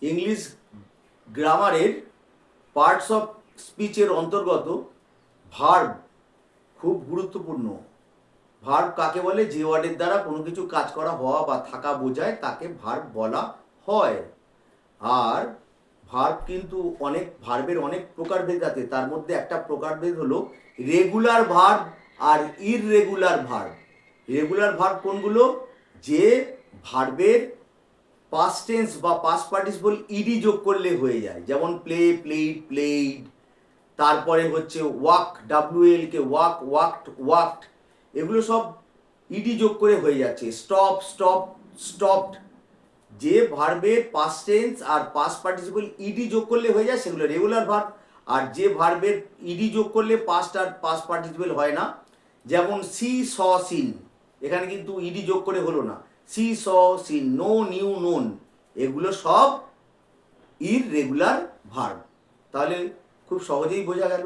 English গ্রামারের parts of স্পিচের অন্তর্গত verb খুব গুরুত্বপূর্ণ। ভার্ব কাকে বলে? যে ওয়ার্ডের দ্বারা কোনো কিছু কাজ করা হওয়া বা থাকা বোঝায় তাকে ভার্ব বলা হয়। আর ভার্ব কিন্তু ভার্বের অনেক প্রকারভেদ আছে। তার মধ্যে একটা প্রকারভেদ হলো রেগুলার ভার্ব আর ইররেগুলার ভার্ব। রেগুলার ভার্ব কোনগুলো? যে ভার্বের পাস্ট টেন্স বা পাস্ট পার্টিসিপল ইডি যোগ করলে হয়ে যায়, যেমন প্লে, প্লেড, প্লেড। তারপরে হচ্ছে ওয়াক, WALK কে ওয়াক, ওয়াকড, ওয়াকড। এগুলো সব ইডি যোগ করে হয়ে যাচ্ছে। Stop, stop, stopped. যে ভার্বের পাস্ট টেন্স আর পাস্ট পার্টিসিপল ইডি যোগ করলে হয়ে যায় সেগুলো রেগুলার ভার্ব। আর যে ভার্বের ইডি যোগ করলে পাস্ট আর পাস্ট পার্টিসিপল হয় না, যেমন সি, স, সিন, এখানে কিন্তু ইডি যোগ করে হলো না। সি, স, সিন, নো, নিউ, নোন, এগুলো সব ইররেগুলার ভার্ব। তাহলে খুব সহজেই বোঝা গেল।